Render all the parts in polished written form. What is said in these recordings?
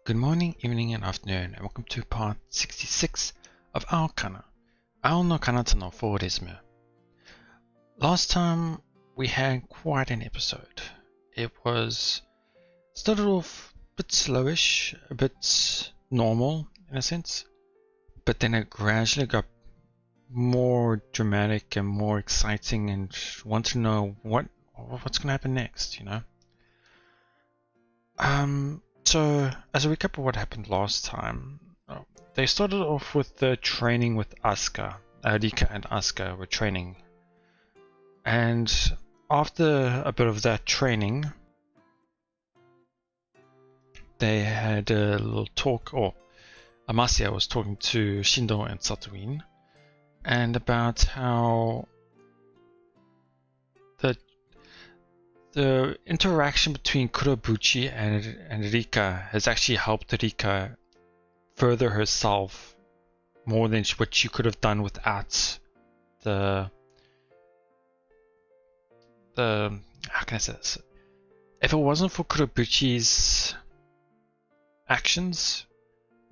Good morning, evening, and afternoon, and welcome to part 66 of Aokana, no彼方のフォーリズム. Last time we had quite an episode. It started off a bit slowish, a bit normal in a sense, but then it gradually got more dramatic and more exciting and want to know what's going to happen next, you know? So, as a recap of what happened last time, they started off with the training with Asuka. Rika and Asuka were training. And after a bit of that training, they had a little talk, or Amasia was talking to Shindo and SunaeVN, and about how the interaction between Kurobuchi and Rika has actually helped Rika further herself more than what she could have done without the how can I say this? If it wasn't for Kurobuchi's actions,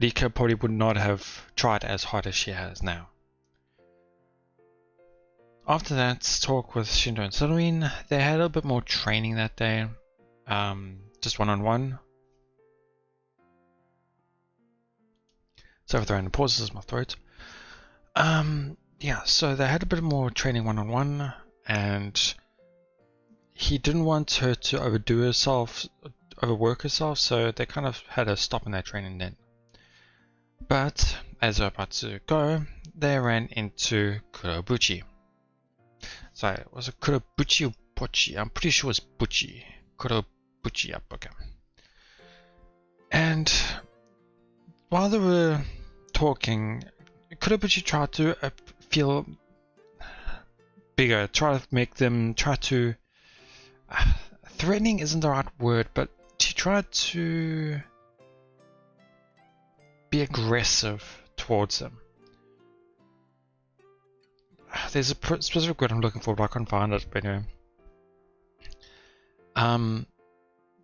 Rika probably would not have tried as hard as she has now. After that talk with Shindo and SunaeVN, they had a little bit more training that day, just one-on-one. Sorry for the random pauses in my throat. Yeah, so they had a bit more training one-on-one, and he didn't want her to overwork herself, so they kind of had her stop in their training then. But as they were about to go, they ran into Kurobuchi. Sorry, was it Kurobuchi or Pochi? I'm pretty sure it was Buchi. Kurobuchi, yep, okay. And while they were talking, Kurobuchi tried to feel bigger, threatening isn't the right word, but she tried to be aggressive towards him. There's a specific word I'm looking for, but I can't find it. But anyway.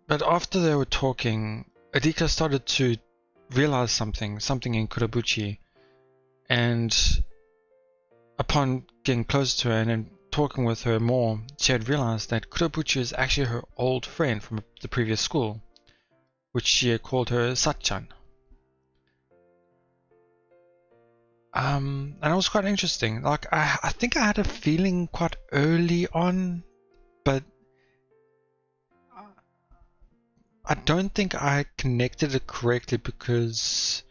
But after they were talking, Rika started to realize something in Kurobuchi, and upon getting closer to her and then talking with her more, she had realized that Kurobuchi is actually her old friend from the previous school, which she had called her Sachan. And it was quite interesting. Like, I think I had a feeling quite early on, but I don't think I connected it correctly because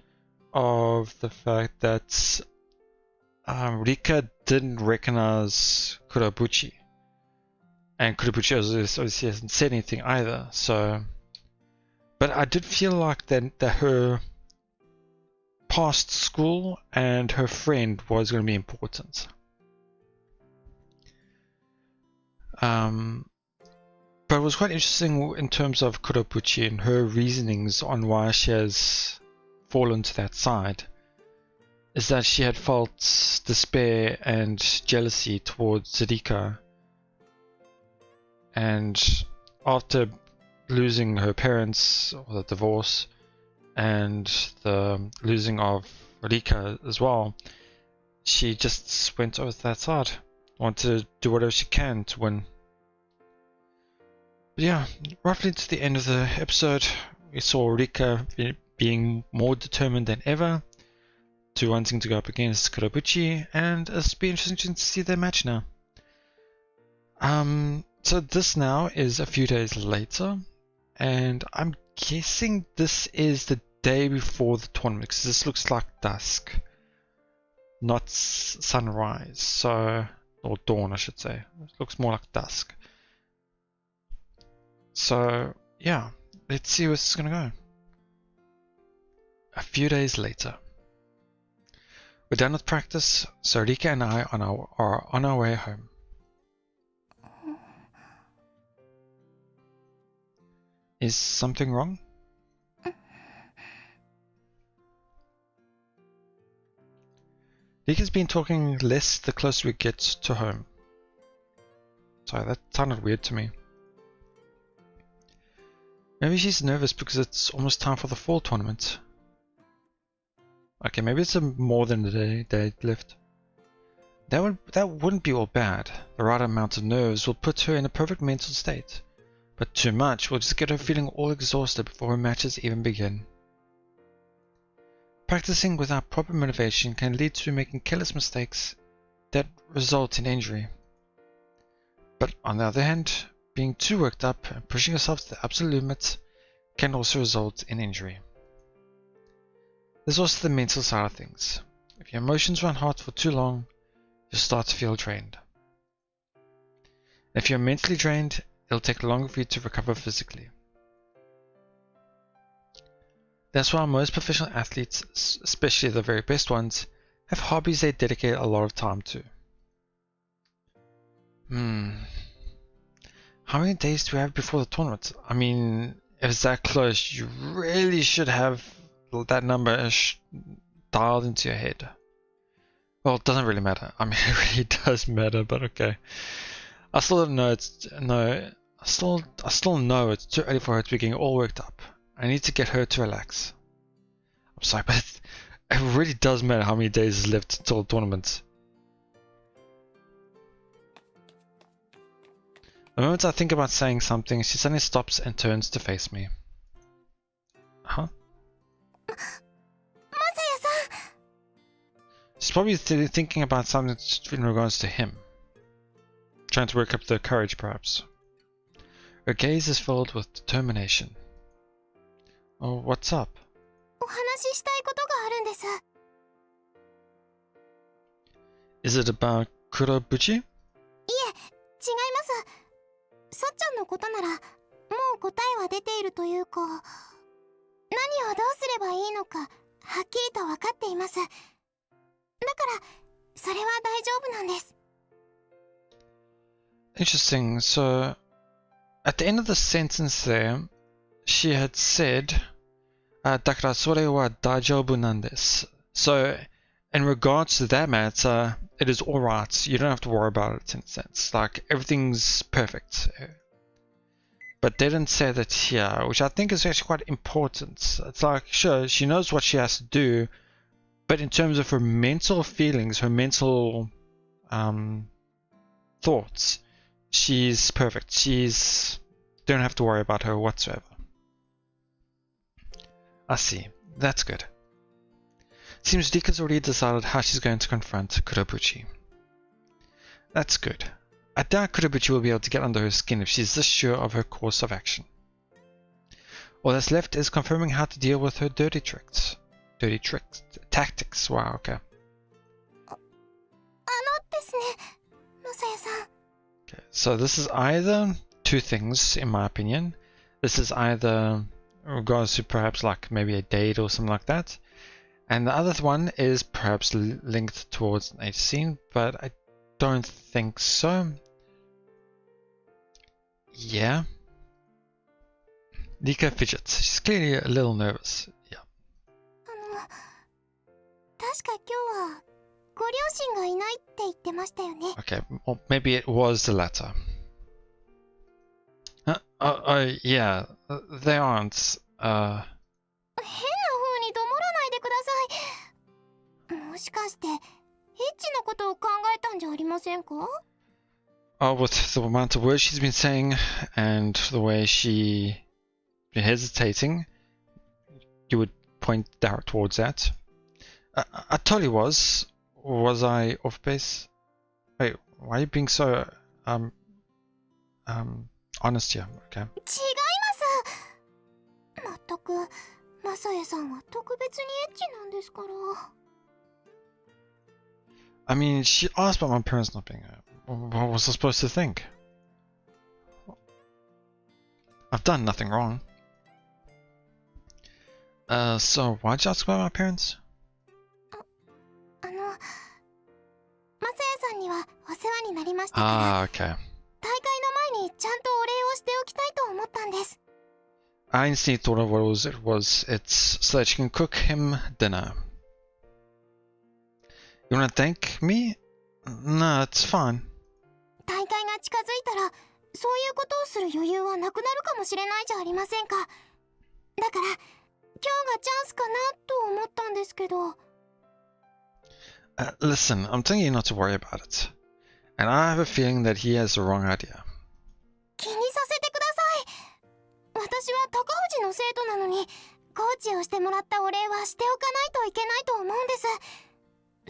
of the fact that Rika didn't recognize Kurobuchi, and Kurobuchi obviously hasn't said anything either. So, but I did feel like that her past school and her friend was going to be important. But it was quite interesting in terms of Kurobuchi and her reasonings on why she has fallen to that side, is that she had felt despair and jealousy towards Rika, and after losing her parents, or the divorce, and the losing of Rika as well, she just went over to that side. Wanted to do whatever she can to win. But yeah, roughly to the end of the episode, we saw Rika being more determined than ever to wanting to go up against Kurobuchi, and it's been interesting to see their match now. So this now is a few days later, and I'm guessing this is the day before the tournament, because this looks like dusk, not sunrise, so, or dawn I should say. It looks more like dusk. So yeah, let's see where this is gonna go. A few days later, we're done with practice, so Rika and I are on our way home. Is something wrong? Rika's been talking less the closer we get to home. Sorry, that sounded weird to me. Maybe she's nervous because it's almost time for the fall tournament. Okay, maybe it's more than a day left. That wouldn't be all bad. The right amount of nerves will put her in a perfect mental state. But too much will just get her feeling all exhausted before her matches even begin. Practicing without proper motivation can lead to making careless mistakes that result in injury. But on the other hand, being too worked up and pushing yourself to the absolute limit can also result in injury. There's also the mental side of things. If your emotions run hot for too long, you'll start to feel drained. If you're mentally drained, it'll take longer for you to recover physically. That's why most professional athletes, especially the very best ones, have hobbies they dedicate a lot of time to. How many days do we have before the tournament? I mean, if it's that close, you really should have that number dialed into your head. Well, it doesn't really matter. I mean, it really does matter, but okay. I still don't know. I still know it's too early for her to be getting all worked up. I need to get her to relax. I'm sorry, but it really does matter how many days is left until the tournament. The moment I think about saying something, she suddenly stops and turns to face me. Huh? She's probably thinking about something in regards to him. Trying to work up the courage, perhaps. Her gaze is filled with determination. Oh, what's up? Is it about Kurobuchi? さっちゃんのことならもう答えは出ているというか、何をどうすればいいのかはっきりと分かっています。だからそれは大丈夫なんです。 Interesting. So, at the end of the sentence there, she had said, だからそれは大丈夫なんです. So, in regards to that matter, it is alright. You don't have to worry about it in a sense. Like, everything's perfect. But they didn't say that here, which I think is actually quite important. It's like, sure, she knows what she has to do, but in terms of her mental feelings, her mental thoughts, she's perfect. Don't have to worry about her whatsoever. I see. That's good. Seems Rika's already decided how she's going to confront Kurobuchi. That's good. I doubt Kurobuchi will be able to get under her skin if she's this sure of her course of action. All that's left is confirming how to deal with her dirty tricks. Tactics. Wow, okay. Okay, so this is either two things, in my opinion. This is either in regards to perhaps like maybe a date or something like that. And the other one is perhaps linked towards an age scene, but I don't think so. Yeah. Rika fidgets. She's clearly a little nervous. Yeah. Okay, well, maybe it was the latter. Yeah, they aren't. Oh, with the amount of words she's been saying and the way she's been hesitating, you would point towards that. I totally was. Was I off base? Wait, why are you being so honest here? Okay. I mean, she asked about my parents not being here. What was I supposed to think? I've done nothing wrong. So why'd you ask about my parents? Ah, okay. I instantly thought of what it's so that you can cook him dinner. You wanna thank me? No, it's fine. そういうことをする余裕はなくなるかもしれないじゃありませんか。だから今日がチャンスかなと思ったんですけど。Listen, I'm telling you not to worry about it. And I have a feeling that he has the wrong idea. 気にさせてください。私は高藤の生徒なのに、コーチをしてもらったお礼はしておかないといけないと思うんで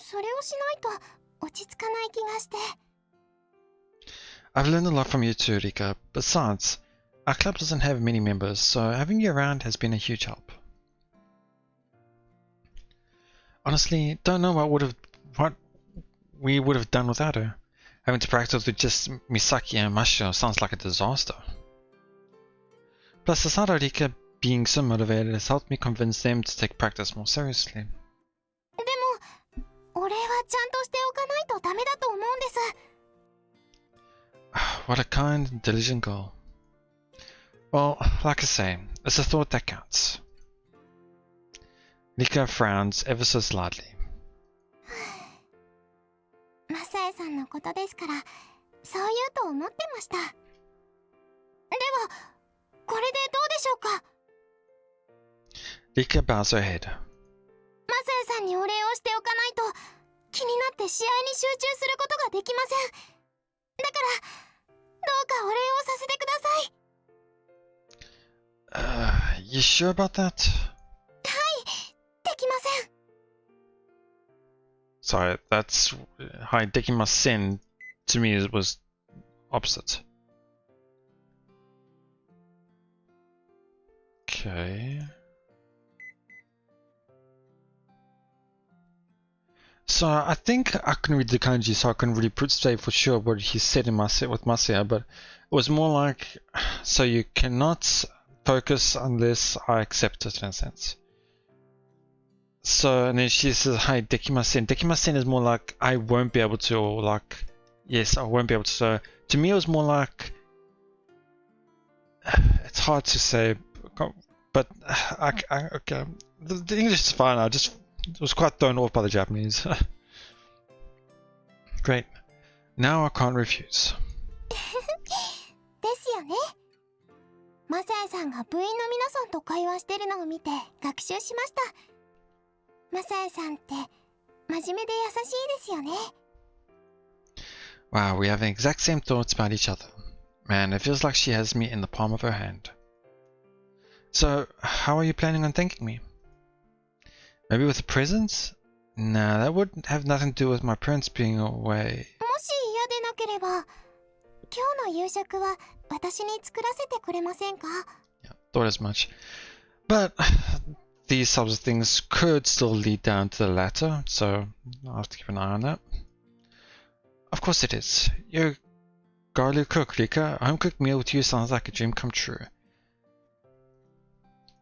す。それをしないと落ち着かない気がして。I've learned a lot from you too, Rika. Besides, our club doesn't have many members, so having you around has been a huge help. Honestly, don't know what we would have done without her. Having to practice with just Misaki and Masho sounds like a disaster. Plus, the sight of Rika being so motivated has helped me convince them to take practice more seriously. でも、お礼はちゃんとしておかないとダメだと思うんです。What a kind and diligent girl. Well, like I say, it's a thought that counts. Rika frowns ever so slightly. マサエさんのことですから、そう言うと思ってました。では、これでどうでしょうか。Rika bows her head. マサエさんにお礼をしておかないと、気になって試合に集中することができません。だから、どうかお礼をさせてください。You sure about that? はい、できません。Sorry, that's hi. Dekimasen to me was opposite. Okay. So I think I can read the kanji, so I can really say for sure what he said in my set with Masaya, but it was more like, so you cannot focus unless I accept it in a sense. So, and then she says, hi, Dekimasen. Dekimasen is more like, I won't be able to, or like, yes, I won't be able to. So, to me, it was more like, it's hard to say, but okay. The English is fine. I just was quite thrown off by the Japanese. Great. Now I can't refuse. ですよね。マサエさんが部員の皆さんと会話してるのを見て学習しました。マサエさんって真面目で優しいですよね。Wow, we have the exact same thoughts about each other. Man, it feels like she has me in the palm of her hand. So, how are you planning on thanking me? Maybe with a present? Nah, that would have nothing to do with my parents being away. もし嫌でなければ、今日の夕食は私に作らせてくれませんか? Yeah, thought as much. But these types of things could still lead down to the latter, so I'll have to keep an eye on that. Of course it is. You're a godly cook, Rika. A home-cooked meal with you sounds like a dream come true.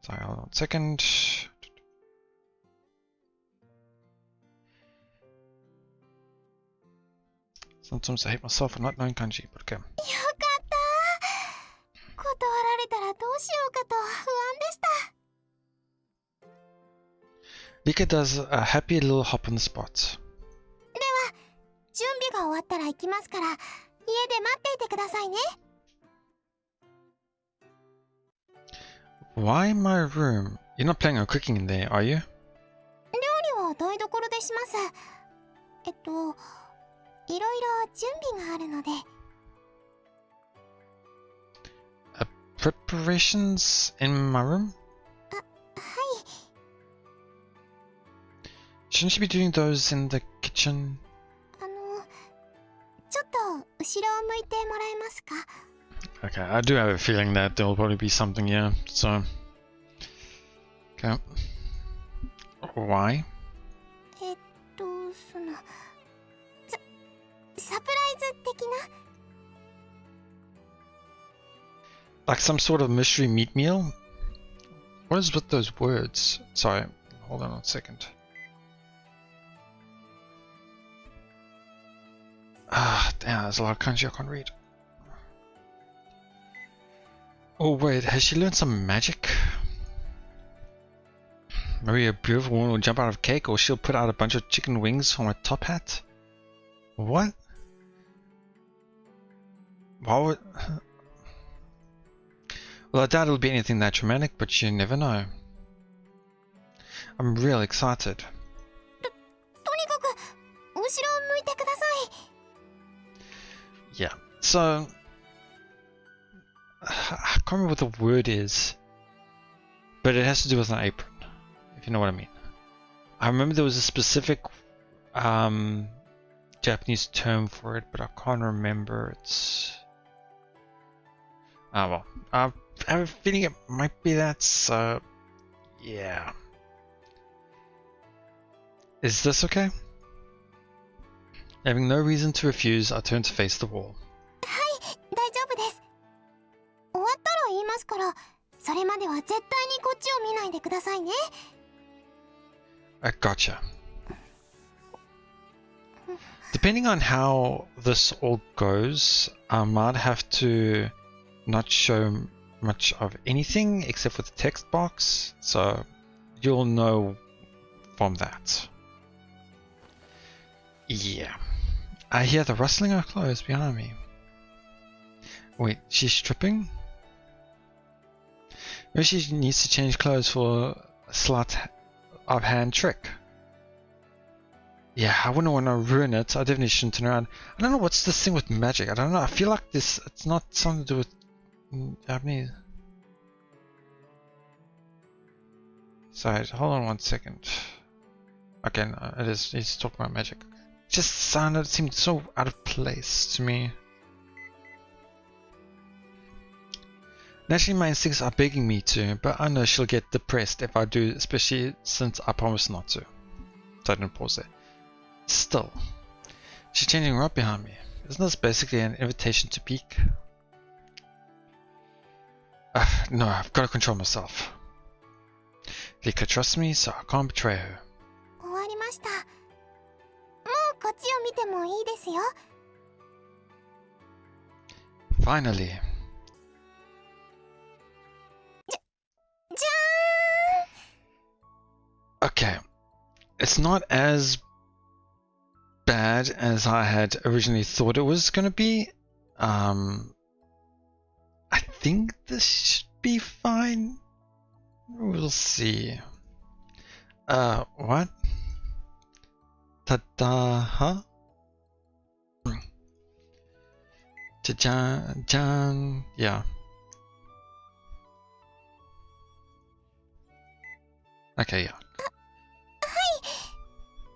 Sorry, hold on a second. Sometimes I hate myself for not knowing kanji, but okay. よかった。断られたらどうしようかと不安でした。Rika does a happy little hop on the spot. では、準備が終わったら行きますから、家で待っていてくださいね。Why in my room? You're not planning on cooking in there, are you? 料理は台所でします。いろいろ準備があるので。Preparations in my room? はい。Shouldn't you be doing those in the kitchen? ちょっと後ろを向いてもらえますか? Okay, I do have a feeling that there will probably be something here, so... Okay. Why? サプライズ的な? Like some sort of mystery meat meal? What is with those words? Sorry, hold on a second. Ah, damn, there's a lot of kanji I can't read. Oh wait, has she learned some magic? Maybe a beautiful woman will jump out of cake, or she'll put out a bunch of chicken wings from her top hat? What? Why would... Well, I doubt it'll be anything that dramatic, but you never know. I'm real excited. とにかく後ろを向いてください。 Yeah, so I can't remember what the word is, but it has to do with an apron, if you know what I mean. I remember there was a specific Japanese term for it, but I can't remember. It's well, I have a feeling it might be that, so yeah. Is this okay? Having no reason to refuse, I turn to face the wall. はい、大丈夫です。終わったら言いますから、それまでは絶対にこっちを見ないでくださいね。I gotcha. Depending on how this all goes, I might have to not show much of anything except for the text box, so you'll know from that. Yeah. I hear the rustling of clothes behind me. Wait, she's stripping? Maybe she needs to change clothes for a sleight of hand trick. Yeah, I wouldn't want to ruin it. I definitely shouldn't turn around. I don't know what's this thing with magic. I don't know. I feel like this, it's not something to do with Japanese. Sorry, hold on 1 second. Okay, no, it is. He's talking about magic. It just seemed so out of place to me. Naturally, my instincts are begging me to, but I know she'll get depressed if I do, especially since I promised not to. So I didn't pause there. Still, she's changing right behind me. Isn't this basically an invitation to peek? No, I've got to control myself. Rika trusts me, so I can't betray her. 終わりました。もうこっちを見てもいいですよ。 Finally. じゃーん。 Okay. It's not as bad as I had originally thought it was going to be. I think this should be fine. We'll see. What? Ta-da, huh? Jan, yeah. Okay, yeah. はい。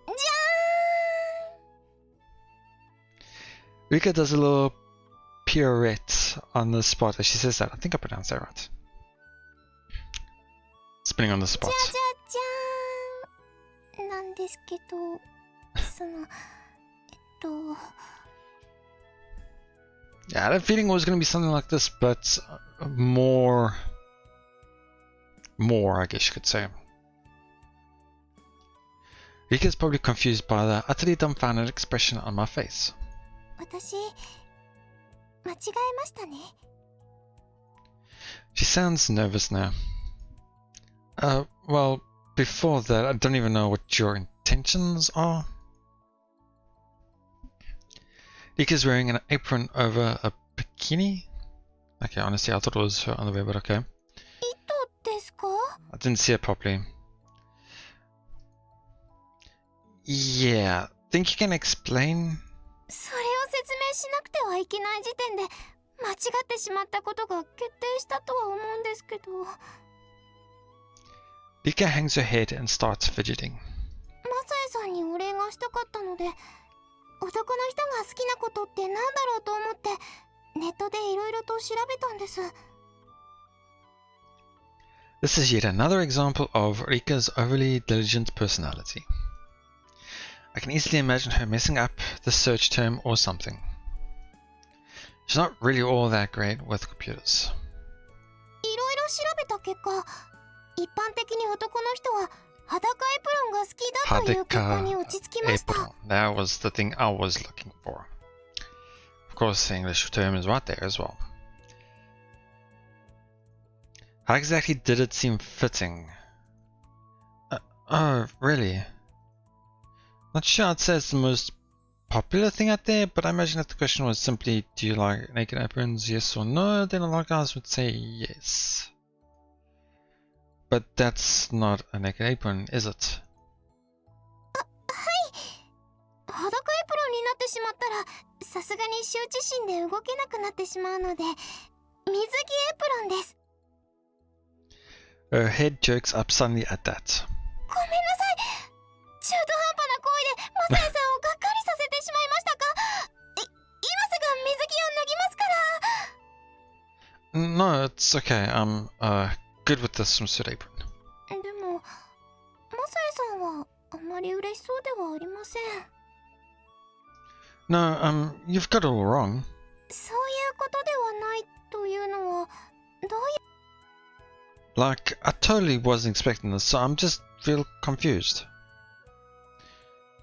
じゃーん。 Rika does a little pirouette on the spot as she says that. I think I pronounced that right. Spinning on the spot. じゃーんなんですけど、そのYeah, I had a feeling it was going to be something like this, but more, I guess you could say. Rika's probably confused by the utterly dumbfounded expression on my face. 私間違えましたね。 She sounds nervous now. Well, before that, I don't even know what your intentions are. Rika's wearing an apron over a bikini. Okay, honestly, I thought it was her underwear, but okay. 糸ですか? I didn't see it properly. Yeah, think you can explain? それを説明しなくてはいけない時点で間違ってしまったことが決定したとは思うんですけど。 Rika hangs her head and starts fidgeting. マサエさんにお礼がしたかったので、男の人が好きなことってなんだろうと思ってネットでいろいろと調べたんです。 This is yet another example of Rika's overly diligent personality. I can easily imagine her messing up the search term or something. She's not really all that great with computers. いろいろ調べた結果、一般的に男の人は裸エプロンが好きだという結果に落ち着きました。 Apron. That was the thing I was looking for. Of course, the English term is right there as well. How exactly did it seem fitting? Oh, really? Not sure I'd say it's the most popular thing out there, but I imagine if the question was simply, do you like naked aprons, yes or no, then a lot of guys would say yes. But that's not a naked apron, is it? 裸エプロンになってしまったらさすがに羞恥心で動けなくなってしまうので水着エプロンです。 Her head jerks up suddenly at that. ごめんなさい。中途半端な行為でマサエさんをがっかりさせてしまいましたか。今すぐ水着を脱ぎますから。 No, it's okay. I'm good with the swimsuit apron. でもマサエさんはあまり嬉しそうではありません。 No, you've got it all wrong. そういうことではないというのはどういう。 Like, I totally wasn't expecting this, so I'm just real confused.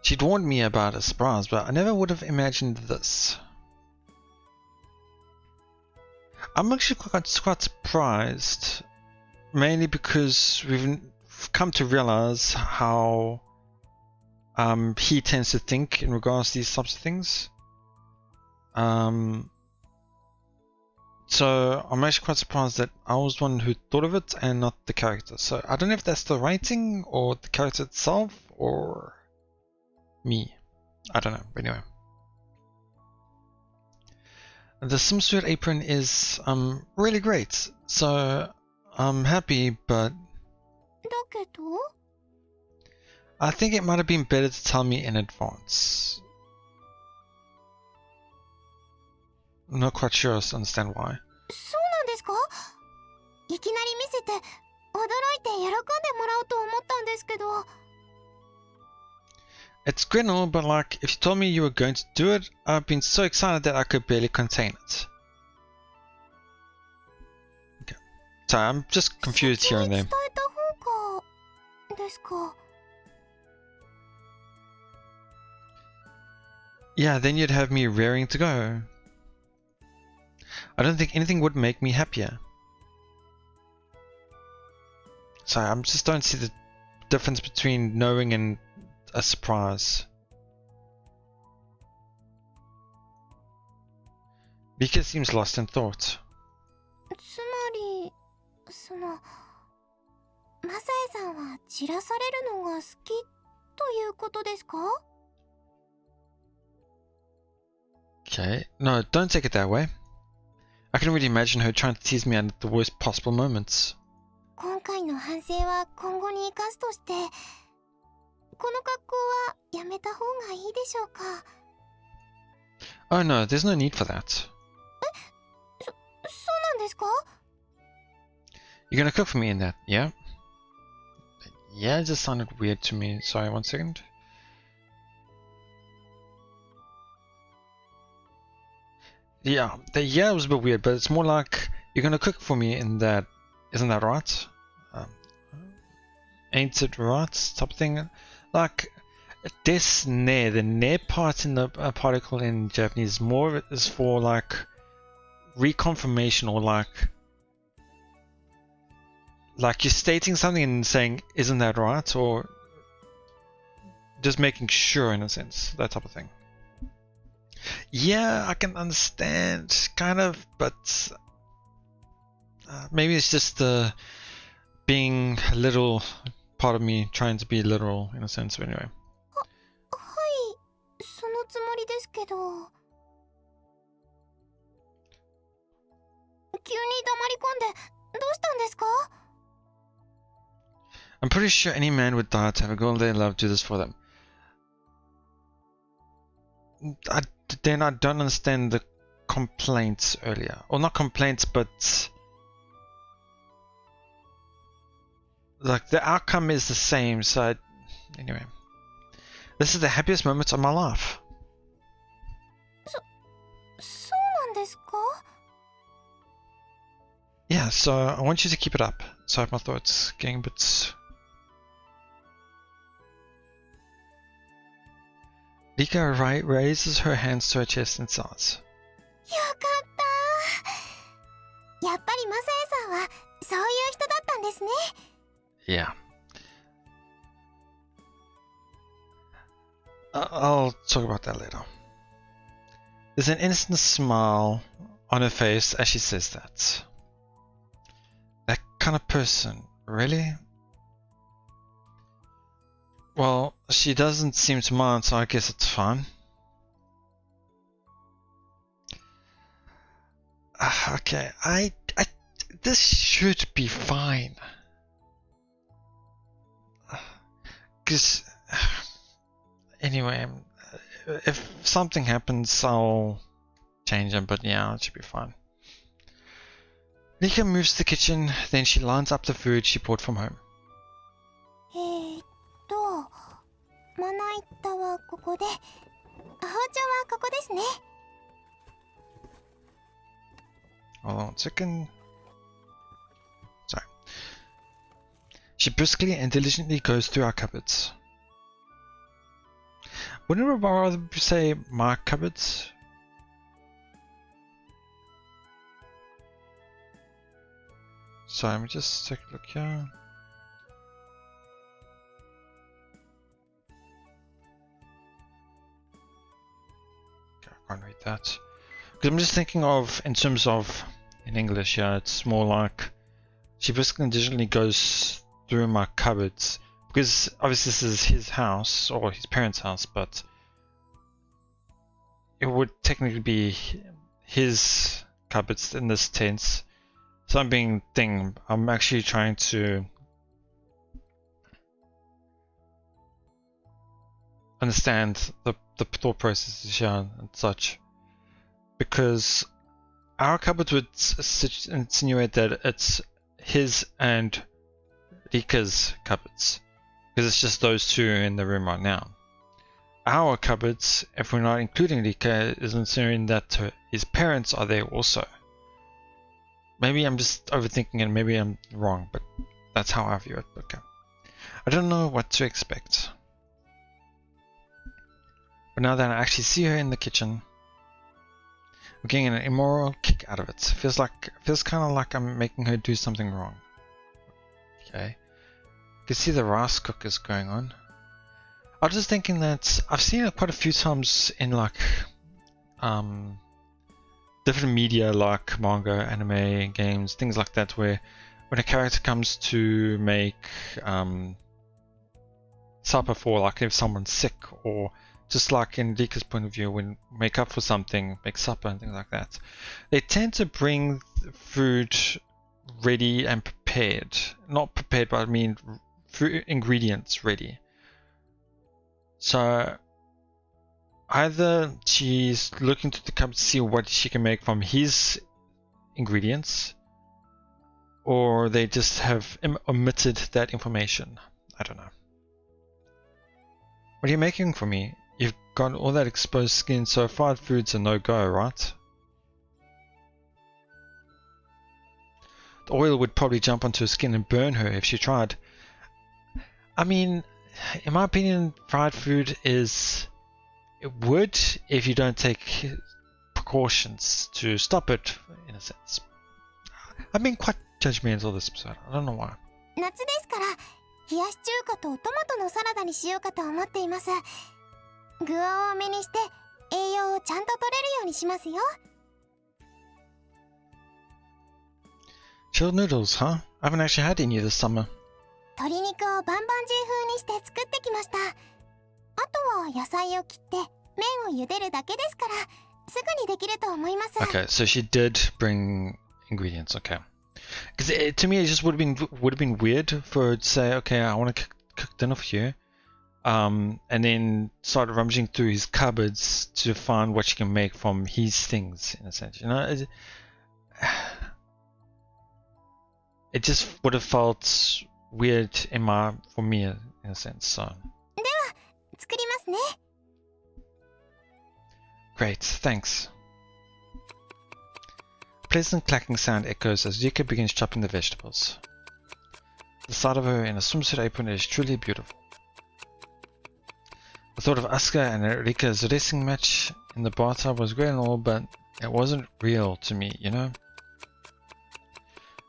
She'd warned me about a surprise, but I never would have imagined this. I'm actually quite surprised, mainly because we've come to realize how he tends to think in regards to these types of things. So I'm actually quite surprised that I was the one who thought of it and not the character. So I don't know if that's the writing or the character itself or me. I don't know. But anyway. The swimsuit apron is really great. So I'm happy, but だけど I think it might have been better to tell me in advance. I'm not quite sure I understand why. そうなんですか。いきなり見せて驚いて喜んでもらおうと思ったんですけど。 It's great and all, but like, if you told me you were going to do it, I've been so excited that I could barely contain it. Okay. Sorry, I'm just confused here and there. 先に伝えた方がですか。 Yeah, then you'd have me raring to go. I don't think anything would make me happier. Sorry, I just don't see the difference between knowing and a surprise. Mika seems lost in thought. つまりそのマサエさんは散らされるのが好きということですか。 Okay, no, don't take it that way. I can really imagine her trying to tease me at the worst possible moments. 今回の反省は今後に生かすとしてこの格好はやめた方がいいでしょうか。 Oh no, there's no need for that. そうなんですか。 You're gonna cook for me in that, yeah? Yeah, it just sounded weird to me. Sorry, 1 second. Yeah, it was a bit weird, but it's more like you're gonna cook for me in that. Isn't that right? Ain't it right? Type thing. Like, this ne, the ne part in the particle in Japanese more is for like reconfirmation or like you're stating something and saying, isn't that right? Or just making sure in a sense, that type of thing. Yeah, I can understand, kind of, but maybe it's just the being a little part of me trying to be literal in a sense, but anyway. はい、そのつもりですけど。急に黙り込んでどうしたんですか。 I'm pretty sure any man would die to have a girl they love do this for them. Then I don't understand the complaints earlier. Or not complaints, but like the outcome is the same, so anyway. This is the happiest moment of my life. そうなんですか。 Yeah, so I want you to keep it up. Sorry, my thoughts getting a bit... Rika raises her hands to her chest and sighs. よかった。やっぱりマサエさんはそういう人だったんですね。 Yeah. I'll talk about that later. There's an innocent smile on her face as she says that. That kind of person, really? Well, she doesn't seem to mind, so I guess it's fine. Okay, this should be fine. Cause anyway, if something happens, I'll change them. But yeah, it should be fine. Rika moves to the kitchen, then she lines up the food she brought from home. まな板はここで、包丁はここですね。Hold on a second. Sorry. She briskly and diligently goes through our cupboards. Wouldn't it rather say my cupboards? So let me just take a look here. Okay, I can't read that. Because I'm just thinking of, in terms of, in English, yeah, it's more like she briskly and diligently goes through my cupboards. Because obviously this is his house, or his parents' house, but it would technically be his cupboards in this tense. So I'm actually trying to understand the thought processes here and such. Because our cupboards would insinuate that it's his and Rika's cupboards. Because it's just those two in the room right now. Our cupboards, if we're not including Rika, is insinuating that his parents are there also. Maybe I'm just overthinking it, maybe I'm wrong, but that's how I view it. Okay. I don't know what to expect. But now that I actually see her in the kitchen, I'm getting an immoral kick out of it. Feels kind of like I'm making her do something wrong. Okay. You can see the rice cookers going on. I was just thinking that I've seen it quite a few times in like different media like manga, anime, games, things like that, where when a character comes to make supper for, like if someone's sick, or just like in Rika's point of view, when make up for something, make supper and things like that, they tend to bring food ready and prepared. Not prepared, but I mean food ingredients ready. So either she's looking to the cupboard to see what she can make from his ingredients, or they just have omitted that information. I don't know. What are you making for me? You've got all that exposed skin, so fried food's a no-go, right? The oil would probably jump onto her skin and burn her if she tried. I mean, in my opinion, fried food is... It would if you don't take precautions to stop it, in a sense. I've been quite judgmental this episode. I don't know why. 夏ですから、冷やし中華とトマトのサラダにしようかと思っています。具を多めにして栄養をちゃんと取れるようにしますよ。Chilled noodles, huh? I haven't actually had any this summer. 鶏肉をバンバンジー風にして作ってきました。あとは野菜を切って麺を茹でるだけですから、すぐにできると思います。Okay, so she did bring ingredients, okay. Because to me it just would have been weird for her to say, okay, I want to cook dinner for you, and then start rummaging through his cupboards to find what she can make from his things, in a sense, you know. It just would have felt weird for me, in a sense. So. では作りますね。Great, thanks. A pleasant clacking sound echoes as Rika begins chopping the vegetables. The sight of her in a swimsuit apron is truly beautiful. The thought of Asuka and Rika's wrestling match in the bathtub was great and all, but it wasn't real to me, you know?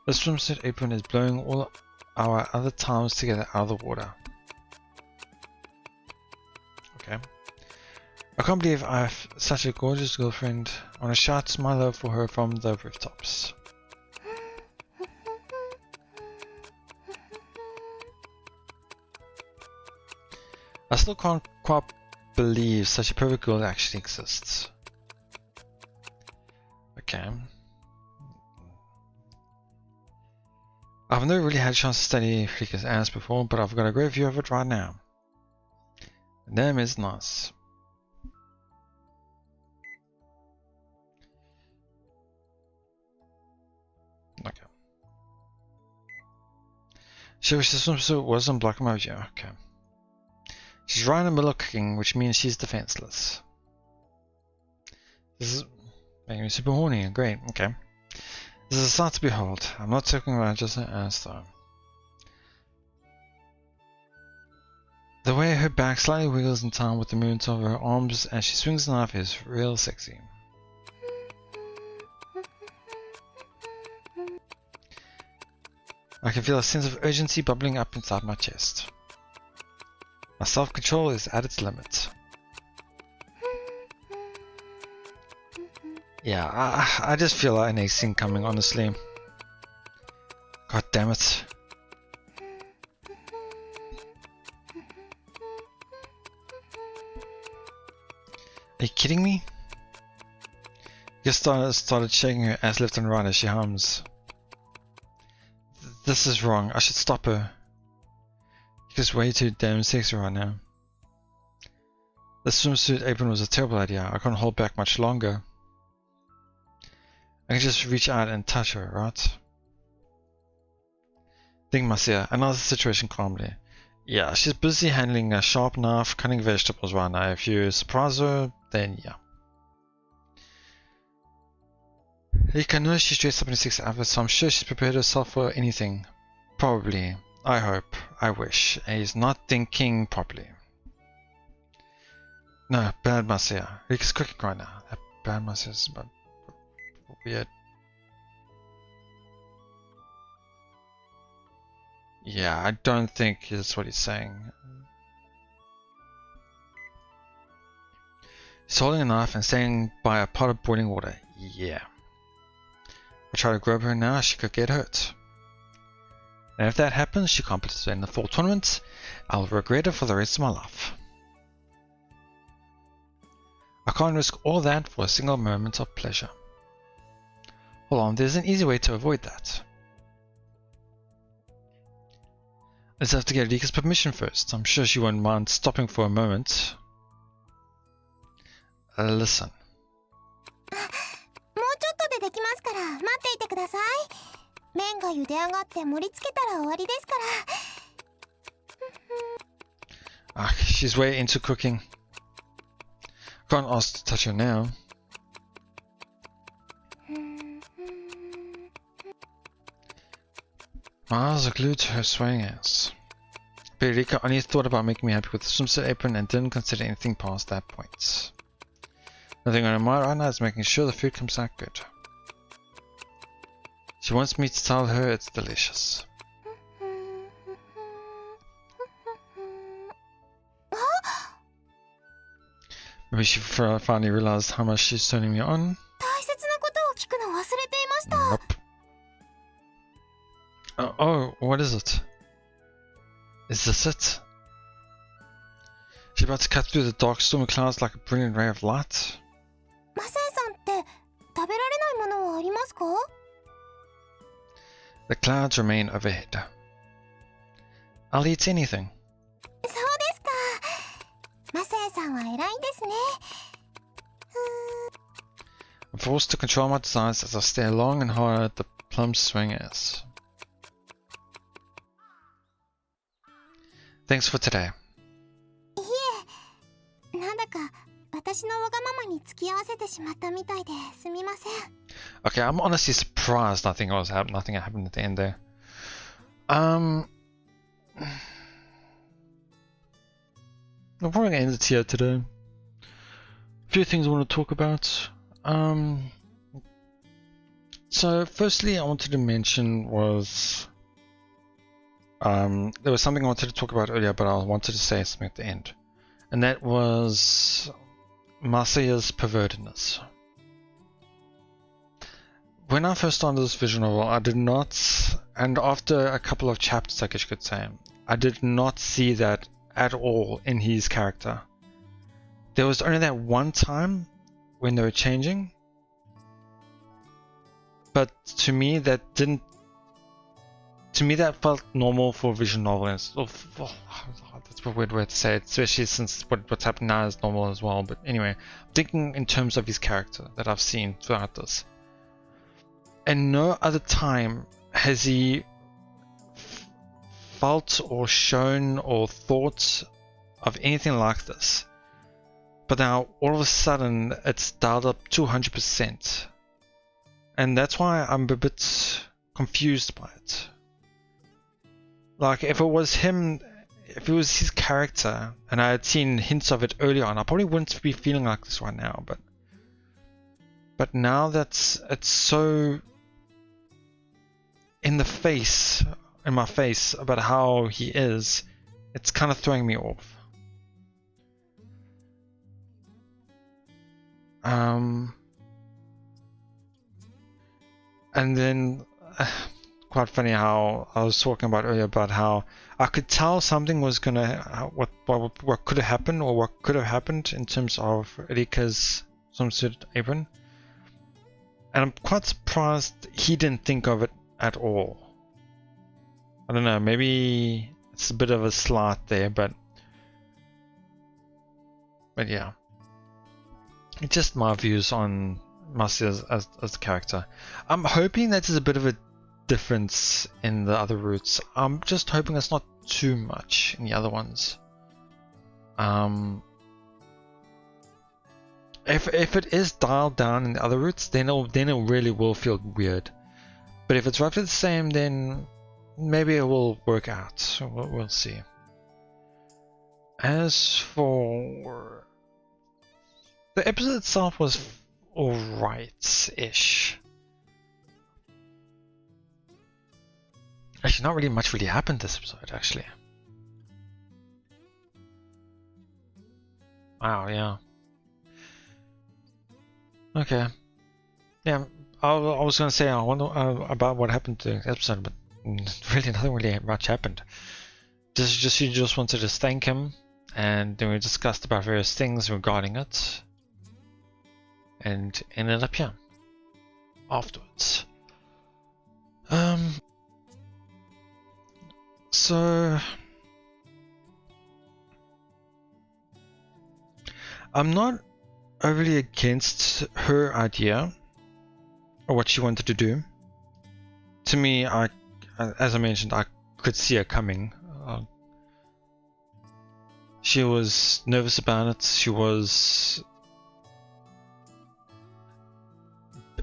The swimsuit apron is blowing all our other times together out of the water. Okay. I can't believe I have such a gorgeous girlfriend. I want to shout my love for her from the rooftops. I still can't quite believe such a perfect girl actually exists. Okay. I've never really had a chance to study Rika's ass before, but I've got a great view of it right now. Damn, it's nice. Okay. She wishes the swimsuit wasn't black emoji. Okay. She's right in the middle of cooking, which means she's defenseless. This is making me super horny. Great. Okay. This is a sight to behold. I'm not talking about just her ass though. The way her back slightly wiggles in time with the movement of her arms as she swings the knife is real sexy. I can feel a sense of urgency bubbling up inside my chest. My self-control is at its limit. Yeah, I just feel an acing coming, honestly. God damn it. Are you kidding me? Just started shaking her ass left and right as she hums. This is wrong. I should stop her. She's way too damn sexy right now. The swimsuit apron was a terrible idea. I can't hold back much longer. I can just reach out and touch her, right? Think, Marcia. Analyze the situation calmly. Yeah, she's busy handling a sharp knife, cutting vegetables right now. If you surprise her, then yeah. Rika knows she's dressed up in a sexy outfit, so I'm sure she's prepared herself for anything. Probably. I hope. I wish. He's not thinking properly. No, bad Marcia. Rika's cooking right now. That bad Marcia's weird. Yeah, I don't think that's what he's saying. He's holding a knife and standing by a pot of boiling water. Yeah. I'll try to grab her now, she could get hurt. And if that happens, she can't participate in the fall tournament. I'll regret it for the rest of my life. I can't risk all that for a single moment of pleasure. Hold on, there's an easy way to avoid that. Let's have to get Rika's permission first. I'm sure she won't mind stopping for a moment. Listen. もうちょっとでできますから待っていてください。麺が茹で上がって盛り付けたら終わりですから。She's way into cooking. Can't ask to touch her now. My eyes are glued to her swaying ass. But Rika only thought about making me happy with the swimsuit apron and didn't consider anything past that point. Nothing on her mind right now is making sure the food comes out good. She wants me to tell her it's delicious. Maybe she finally realized how much she's turning me on. Nope. Oh, what is it? Is this it? She's about to cut through the dark stormy clouds like a brilliant ray of light. The clouds remain overhead. I'll eat anything. I'm forced to control my desires as I stare long and hard at the plump swing ass. Thanks for today. Okay, I'm honestly surprised nothing happened at the end there. I'm probably gonna end it here today. A few things I want to talk about. So firstly I wanted to mention was there was something I wanted to talk about earlier, but I wanted to say something at the end. And that was Masaya's pervertedness. When I first started this visual novel, I did not, and after a couple of chapters I guess you could say, I did not see that at all in his character. There was only that one time when they were changing, but to me that felt normal for a visual novel, and that's a weird way to say it, especially since what's happening now is normal as well. But anyway, I'm thinking in terms of his character that I've seen throughout this. And no other time has he felt or shown or thought of anything like this. But now all of a sudden it's dialed up 200%. And that's why I'm a bit confused by it. Like if it was him, if it was his character and I had seen hints of it earlier on, I probably wouldn't be feeling like this right now. But now that's it's so in my face about how he is, it's kind of throwing me off. And then quite funny how I was talking about earlier about how I could tell something was gonna what could have happened or what could have happened in terms of Rika's swimsuit apron, and I'm quite surprised he didn't think of it at all. I don't know, maybe it's a bit of a slight there, but yeah, it's just my views on Masaya as the character. I'm hoping that there's a bit of a difference in the other routes. I'm just hoping it's not too much in the other ones. If it is dialed down in the other routes, then it really will feel weird. But if it's roughly the same, then maybe it will work out. So we'll see. As for the episode itself, was alright-ish. Actually, not really much happened this episode, actually. Wow, yeah. Okay. Yeah, I was going to say I wonder about what happened to the episode, but really nothing really much happened. She just wanted to thank him, and then we discussed about various things regarding it, and ended up here afterwards. So I'm not overly against her idea or what she wanted to do. To me, as I mentioned, I could see her coming. She was nervous about it. She was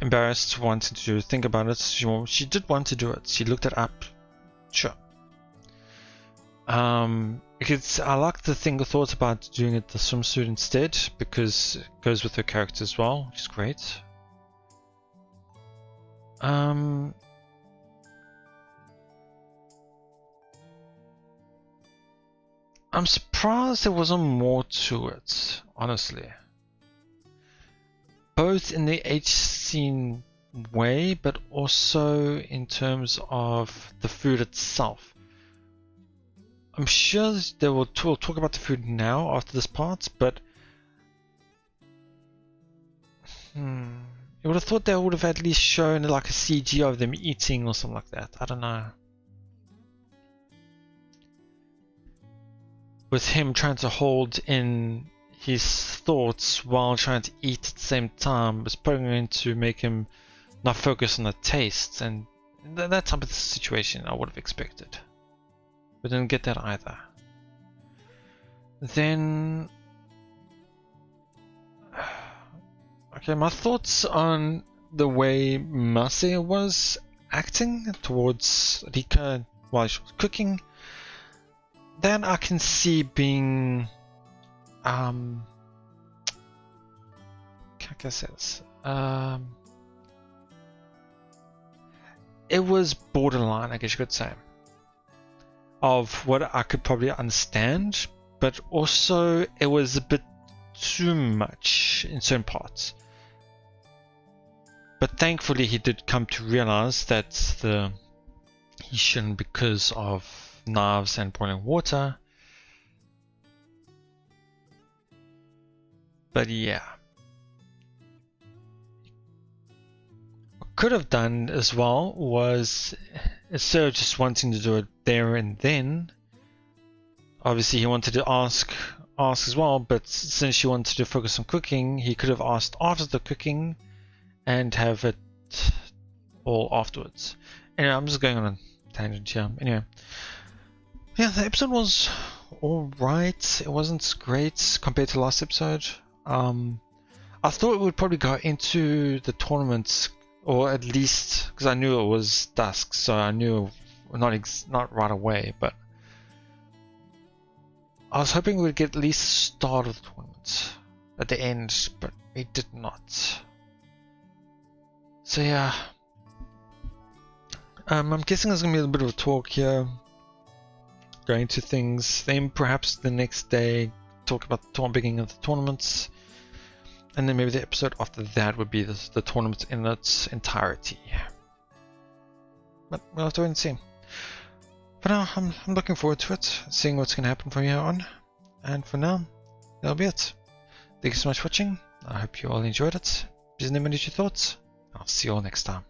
embarrassed, wanting to think about it. She did want to do it. She looked it up. Sure. Because I like the thought about doing it the swimsuit instead, because it goes with her character as well, which is great. I'm surprised there wasn't more to it, honestly. Both in the H scene way, but also in terms of the food itself. I'm sure they will talk about the food now after this part, but you would have thought they would have at least shown like a CG of them eating or something like that. I don't know. With him trying to hold in his thoughts while trying to eat at the same time was probably going to make him not focus on the taste, and that type of situation I would have expected. But didn't get that either. Then, okay, my thoughts on the way Masaya was acting towards Rika while she was cooking, that I can see being, how can I say this? It was borderline, I guess you could say, of what I could probably understand, but also it was a bit too much in certain parts. But thankfully he did come to realize that he shouldn't because of knives and boiling water. But yeah. What could have done as well was, instead of just wanting to do it there and then, obviously he wanted to ask as well, but since she wanted to focus on cooking, he could have asked after the cooking and have it all afterwards. Anyway, I'm just going on a tangent here. Anyway, yeah, the episode was alright. It wasn't great compared to last episode. I thought it would probably go into the tournament, or at least, because I knew it was dusk, so I knew not right away, but I was hoping we would get at least the start of the tournament at the end, but it did not. So yeah, I'm guessing there's going to be a bit of a talk here, going to things, then perhaps the next day talk about the beginning of the tournaments, and then maybe the episode after that would be the tournament in its entirety. But we'll have to wait and see. For now, I'm looking forward to it, seeing what's going to happen from here on, and for now, that'll be it. Thank you so much for watching. I hope you all enjoyed it. Please let me know your thoughts. I'll see you all next time.